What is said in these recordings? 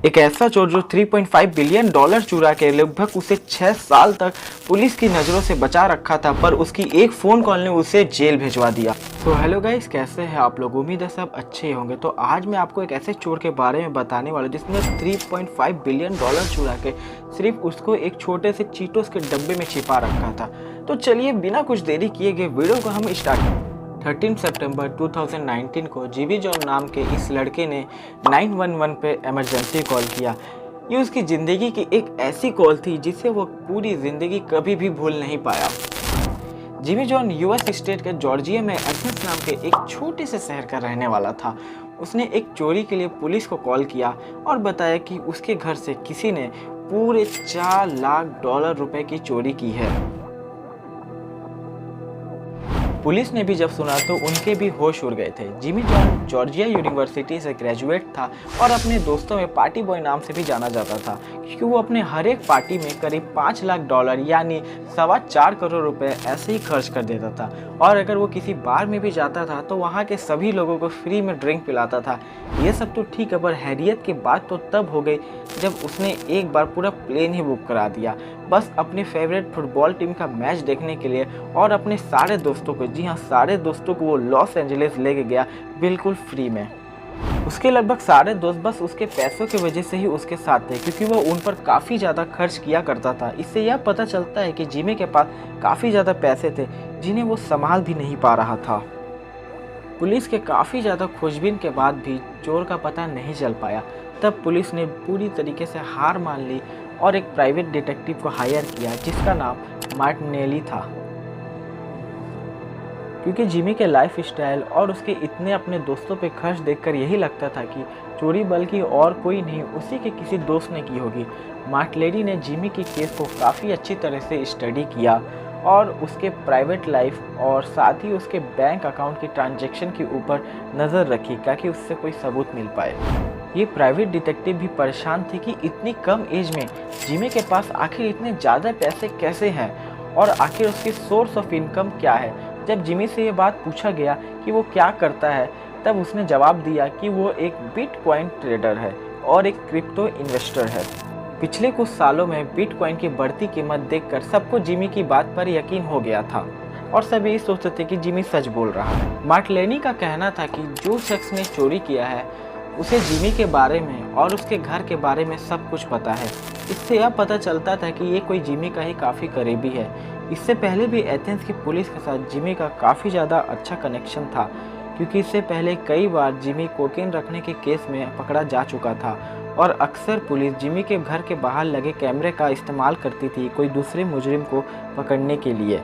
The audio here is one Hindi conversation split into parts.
एक ऐसा चोर जो 3.5 बिलियन डॉलर चुरा के लगभग उसे 6 साल तक पुलिस की नज़रों से बचा रखा था, पर उसकी एक फ़ोन कॉल ने उसे जेल भिजवा दिया। तो हेलो गाइस, कैसे हैं आप लोग? उम्मीद है सब अच्छे होंगे। तो आज मैं आपको एक ऐसे चोर के बारे में बताने वाला हूं जिसने 3.5 बिलियन डॉलर चुरा के सिर्फ उसको एक छोटे से चीटोस के डब्बे में छिपा रखा था। तो चलिए बिना कुछ देरी किए गए वीडियो को हम स्टार्ट 13 सितंबर 2019 को जीबी जॉन नाम के इस लड़के ने 911 पे इमरजेंसी कॉल किया। ये उसकी ज़िंदगी की एक ऐसी कॉल थी जिसे वो पूरी ज़िंदगी कभी भी भूल नहीं पाया। जीबी जॉन यूएस स्टेट के जॉर्जिया में एथेंस नाम के एक छोटे से शहर का रहने वाला था। उसने एक चोरी के लिए पुलिस को कॉल किया और बताया कि उसके घर से किसी ने पूरे 4 लाख डॉलर रुपए की चोरी की है। पुलिस ने भी जब सुना तो उनके भी होश उड़ गए थे। जिमी जॉन जॉर्जिया यूनिवर्सिटी से ग्रेजुएट था और अपने दोस्तों में पार्टी बॉय नाम से भी जाना जाता था, क्योंकि वो अपने हर एक पार्टी में करीब 5 लाख डॉलर यानी 4.25 करोड़ रुपए ऐसे ही खर्च कर देता था। और अगर वो किसी बार में भी जाता था तो वहाँ के सभी लोगों को फ्री में ड्रिंक पिलाता था। ये सब तो ठीक है, पर हैरियत की बात तो तब हो गई जब उसने एक बार पूरा प्लेन ही बुक करा दिया, बस अपने फेवरेट फुटबॉल टीम का मैच देखने के लिए। और अपने सारे दोस्तों को, जी हाँ सारे दोस्तों को, वो लॉस एंजलिस लेके गया बिल्कुल फ्री में। उसके लगभग सारे दोस्त बस उसके पैसों की वजह से ही उसके साथ थे, क्योंकि वो उन पर काफ़ी ज़्यादा खर्च किया करता था। इससे यह पता चलता है कि जिमी के पास काफ़ी ज़्यादा पैसे थे जिन्हें वो संभाल भी नहीं पा रहा था। पुलिस के काफ़ी ज़्यादा खोजबीन के बाद भी चोर का पता नहीं चल पाया। तब पुलिस ने पूरी तरीके से हार मान ली और एक प्राइवेट डिटेक्टिव को हायर किया जिसका नाम मार्टिनेली था। क्योंकि जिमी के लाइफ स्टाइल और उसके इतने अपने दोस्तों पे खर्च देखकर यही लगता था कि चोरी बल्कि और कोई नहीं, उसी के किसी दोस्त ने की होगी। मार्टिनेली ने जिमी की केस को काफ़ी अच्छी तरह से स्टडी किया और उसके प्राइवेट लाइफ और साथ ही उसके बैंक अकाउंट की ट्रांजैक्शन के ऊपर नज़र रखी ताकि उससे कोई सबूत मिल पाए। ये प्राइवेट डिटेक्टिव भी परेशान थी कि इतनी कम एज में जिमी के पास आखिर इतने ज़्यादा पैसे कैसे हैं और आखिर उसकी सोर्स ऑफ इनकम क्या है। जब जिमी से ये बात पूछा गया कि वो क्या करता है, तब उसने जवाब दिया कि वो एक बिटकॉइन ट्रेडर है और एक क्रिप्टो इन्वेस्टर है। पिछले कुछ सालों में बिटकॉइन की बढ़ती कीमत देखकर सबको जिमी की बात पर यकीन हो गया था और सभी यही सोचते थे कि जिमी सच बोल रहा है। मार्टिनेली का कहना था कि जो शख्स ने चोरी किया है उसे जिमी के बारे में और उसके घर के बारे में सब कुछ पता है। इससे यह पता चलता था कि ये कोई जिमी का ही काफ़ी करीबी है। इससे पहले भी एथेंस की पुलिस के साथ जिमी का काफ़ी ज़्यादा अच्छा कनेक्शन था, क्योंकि इससे पहले कई बार जिमी कोकेन रखने के केस में पकड़ा जा चुका था और अक्सर पुलिस जिमी के घर के बाहर लगे कैमरे का इस्तेमाल करती थी कोई दूसरे मुजरिम को पकड़ने के लिए।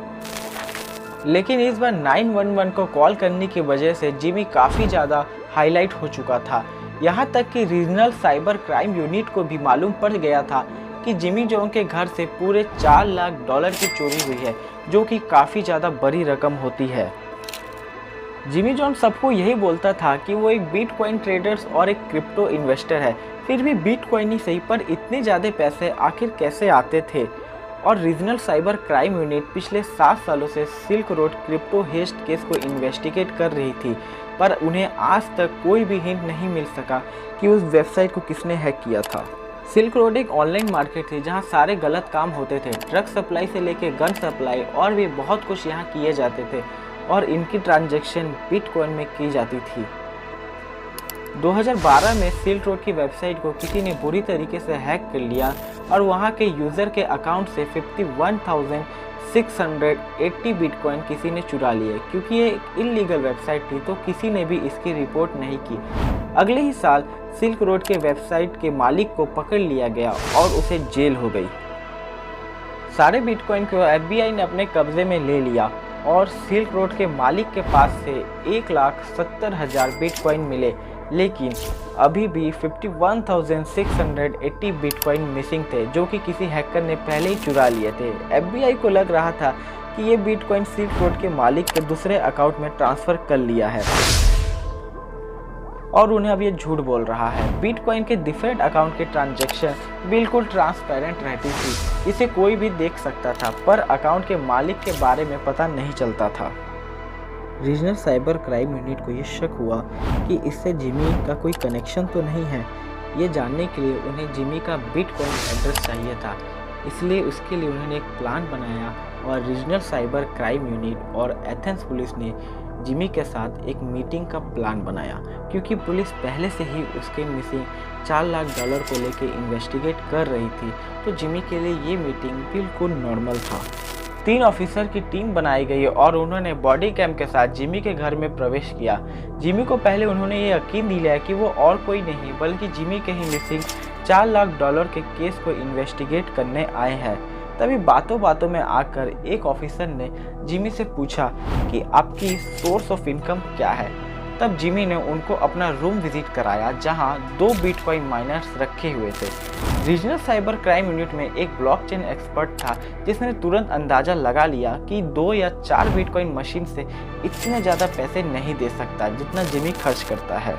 लेकिन इस बार 911 को कॉल करने की वजह से जिमी काफ़ी ज़्यादा हाईलाइट हो चुका था। यहाँ तक कि रीजनल साइबर क्राइम यूनिट को भी मालूम पड़ गया था कि जिमी जॉन के घर से पूरे 4 लाख डॉलर की चोरी हुई है, जो कि काफ़ी ज़्यादा बड़ी रकम होती है। जिमी जॉन सबको यही बोलता था कि वो एक बिटकॉइन ट्रेडर्स और एक क्रिप्टो इन्वेस्टर है। फिर भी बिटकॉइन ही सही, पर इतने ज़्यादा पैसे आखिर कैसे आते थे? और रीजनल साइबर क्राइम यूनिट पिछले 7 सालों से silk road crypto heist case को इन्वेस्टिगेट कर रही थी, पर उन्हें आज तक कोई भी हिंट नहीं मिल सका कि उस वेबसाइट को किसने हैक किया था। सिल्क रोड एक ऑनलाइन मार्केट थी जहां सारे गलत काम होते थे। ड्रग सप्लाई से लेकर गन सप्लाई और भी बहुत कुछ यहां किए जाते थे और इनकी ट्रांजैक्शन बिटकॉइन में की जाती थी। 2012 में सिल्क रोड की वेबसाइट को किसी ने बुरी तरीके से हैक कर लिया और वहां के यूज़र के अकाउंट से 51,680 बिटकॉइन किसी ने चुरा लिए। क्योंकि ये एक इलीगल वेबसाइट थी तो किसी ने भी इसकी रिपोर्ट नहीं की। अगले ही साल सिल्क रोड के वेबसाइट के मालिक को पकड़ लिया गया और उसे जेल हो गई। सारे बिटकॉइन को FBI ने अपने कब्जे में ले लिया और सिल्क रोड के मालिक के पास से 1,70,000 बिटकॉइन मिले, लेकिन अभी भी 51,680 बिटकॉइन मिसिंग थे, जो कि किसी हैकर ने पहले ही चुरा लिए थे। FBI को लग रहा था कि ये बिटकॉइन सिल्क रोड के मालिक के दूसरे अकाउंट में ट्रांसफ़र कर लिया है और उन्हें अब ये झूठ बोल रहा है। बिटकॉइन के डिफरेंट अकाउंट के ट्रांजैक्शन बिल्कुल ट्रांसपेरेंट रहती थी, इसे कोई भी देख सकता था, पर अकाउंट के मालिक के बारे में पता नहीं चलता था। रीजनल साइबर क्राइम यूनिट को ये शक हुआ कि इससे जिमी का कोई कनेक्शन तो नहीं है, ये जानने के लिए उन्हें जिमी का बिटकॉइन एड्रेस चाहिए था, इसलिए उसके लिए उन्होंने एक प्लान बनाया और रीजनल साइबर क्राइम यूनिट और एथेंस पुलिस ने जिमी के साथ एक मीटिंग का प्लान बनाया। क्योंकि पुलिस पहले से ही उसके मिसिंग $4 लाख को लेकर इन्वेस्टिगेट कर रही थी, तो जिमी के लिए ये मीटिंग बिल्कुल नॉर्मल था। 3 ऑफिसर की टीम बनाई गई और उन्होंने बॉडी कैम के साथ जिमी के घर में प्रवेश किया। जिमी को पहले उन्होंने ये यकीन दिलाया कि वो और कोई नहीं बल्कि जिमी के ही मिसिंग $4 लाख के केस को इन्वेस्टिगेट करने आए हैं। तभी बातों बातों में आकर एक ऑफिसर ने जिमी से पूछा कि आपकी सोर्स ऑफ इनकम क्या है। तब जिमी ने उनको अपना रूम विजिट कराया जहां 2 बिटकॉइन माइनर्स रखे हुए थे। रीजनल साइबर क्राइम यूनिट में एक ब्लॉकचेन एक्सपर्ट था जिसने तुरंत अंदाजा लगा लिया कि 2 या 4 बिटकॉइन मशीन से इतने ज़्यादा पैसे नहीं दे सकता जितना जिमी खर्च करता है।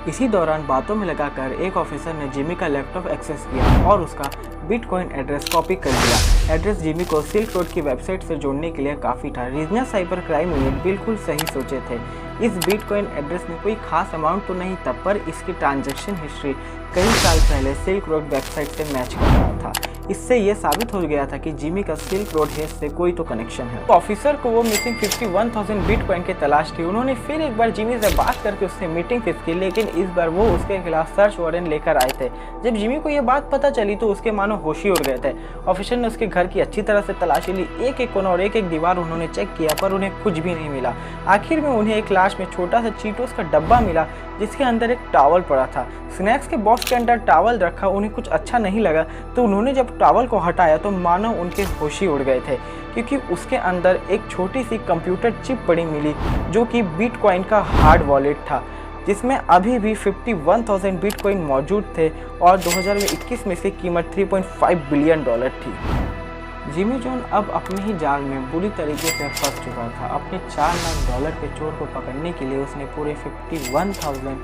इसी दौरान बातों में लगाकर एक ऑफिसर ने जिमी का लैपटॉप एक्सेस किया और उसका बिटकॉइन एड्रेस कॉपी कर दिया। एड्रेस जिमी को सिल्क रोड की वेबसाइट से जोड़ने के लिए काफ़ी था। रीजनल साइबर क्राइम यूनिट बिल्कुल सही सोचे थे। इस बिटकॉइन एड्रेस में कोई खास अमाउंट तो नहीं था, पर इसकी ट्रांजैक्शन हिस्ट्री कई साल पहले सिल्क रोड वेबसाइट से मैच कर रहा था। इससे यह साबित हो गया था कि जिमी का सिल्क रोड हेड से कोई तो कनेक्शन है। ऑफिसर को वो मिसिंग 51,000 बिटकॉइन की तलाश थी। उन्होंने फिर एक बार जिमी से बात करके उससे मीटिंग फिक्स की, लेकिन इस बार वो उसके खिलाफ सर्च वारंट लेकर आए थे। जब जिमी को यह बात पता चली तो उसके मानो होश ही उड़ गए थे। ऑफिसर ने उसके घर की अच्छी तरह से तलाशी ली, एक एक कोना और एक एक दीवार उन्होंने चेक किया, पर उन्हें कुछ भी नहीं मिला। आखिर में उन्हें एक लाश में छोटा सा चीटोस का डब्बा मिला जिसके अंदर एक टॉवल पड़ा था। स्नैक्स के बॉक्स के अंदर टॉवल रखा उन्हें कुछ अच्छा नहीं लगा, तो उन्होंने जब टॉवल को हटाया तो मानो उनके होश ही उड़ गए थे, क्योंकि उसके अंदर एक छोटी सी कंप्यूटर चिप पड़ी मिली जो कि बिटकॉइन का हार्ड वॉलेट था, जिसमें अभी भी 51,000 बिटकॉइन मौजूद थे और 2021 में इसकी कीमत $3.5 बिलियन थी। जिमी जॉन अब अपने ही जाल में बुरी तरीके से फंस चुका था। अपने $4 लाख के चोर को पकड़ने के लिए उसने पूरे 51,000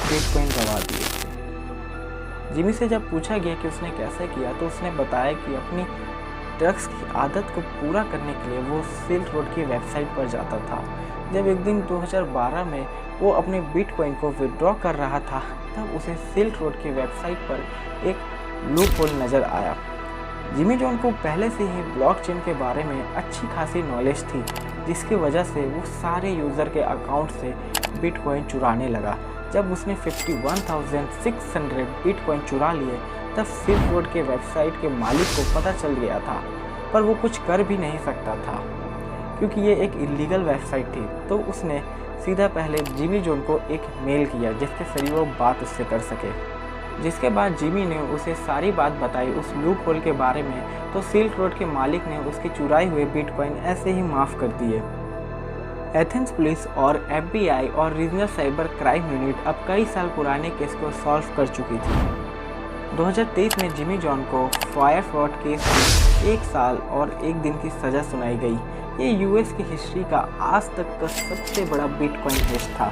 बिटकॉइन गंवा दिए थे। जिमी से जब पूछा गया कि उसने कैसे किया तो उसने बताया कि अपनी ड्रग्स की आदत को पूरा करने के लिए वो सिल्क रोड की वेबसाइट पर जाता था। जब एक दिन 2012 में वो अपने बिटकॉइन को विड्रॉ कर रहा था, तब उसे सिल्क रोड की वेबसाइट पर एक लूप होल नज़र आया। जिमी जॉन को पहले से ही ब्लॉकचेन के बारे में अच्छी खासी नॉलेज थी, जिसकी वजह से वो सारे यूज़र के अकाउंट से बिटकॉइन चुराने लगा। जब उसने 51,600 बिटकॉइन चुरा लिए तब सिल्क रोड के वेबसाइट के मालिक को पता चल गया था, पर वो कुछ कर भी नहीं सकता था क्योंकि ये एक इलीगल वेबसाइट थी। तो उसने सीधा पहले जिमी जॉन को एक मेल किया जिसके जरिए वो बात उससे कर सके। जिसके बाद जिमी ने उसे सारी बात बताई उस लूप होल के बारे में, तो सिल्क रोड के मालिक ने उसके चुराए हुए बिटकॉइन ऐसे ही माफ़ कर दिए। एथेंस पुलिस और FBI और रीजनल साइबर क्राइम यूनिट अब कई साल पुराने केस को सॉल्व कर चुकी थी। 2023 में जिमी जॉन को फायर फ्रॉड केस में 1 साल और 1 दिन की सज़ा सुनाई गई। ये US की हिस्ट्री का आज तक का सबसे बड़ा बिटकॉइन हेस्ट था।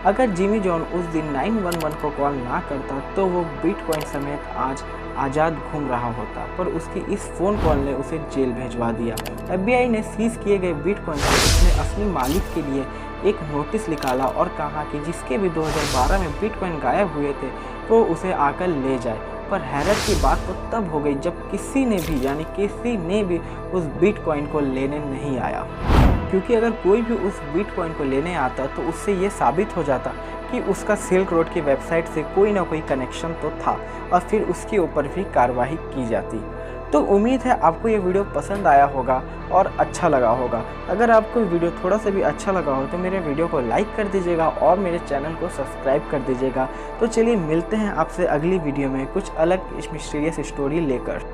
अगर जिमी जॉन उस दिन 911 को कॉल ना करता तो वो बिटकॉइन समेत आज आज़ाद घूम रहा होता, पर उसकी इस फ़ोन कॉल ने उसे जेल भेजवा दिया। FBI ने सीज किए गए बिटकॉइन को उसने असली मालिक के लिए एक नोटिस निकाला और कहा कि जिसके भी 2012 में बिटकॉइन गायब हुए थे वो उसे आकर ले जाए। पर हैरत की बात तो तब हो गई जब किसी ने भी उस बिटकॉइन को लेने नहीं आया, क्योंकि अगर कोई भी उस बिटकॉइन को लेने आता तो उससे ये साबित हो जाता कि उसका सिल्क रोड की वेबसाइट से कोई ना कोई कनेक्शन तो था और फिर उसके ऊपर भी कार्रवाई की जाती। तो उम्मीद है आपको ये वीडियो पसंद आया होगा और अच्छा लगा होगा। अगर आपको वीडियो थोड़ा सा भी अच्छा लगा हो तो मेरे वीडियो को लाइक कर दीजिएगा और मेरे चैनल को सब्सक्राइब कर दीजिएगा। तो चलिए मिलते हैं आपसे अगली वीडियो में कुछ अलग मिस्टीरियस स्टोरी लेकर।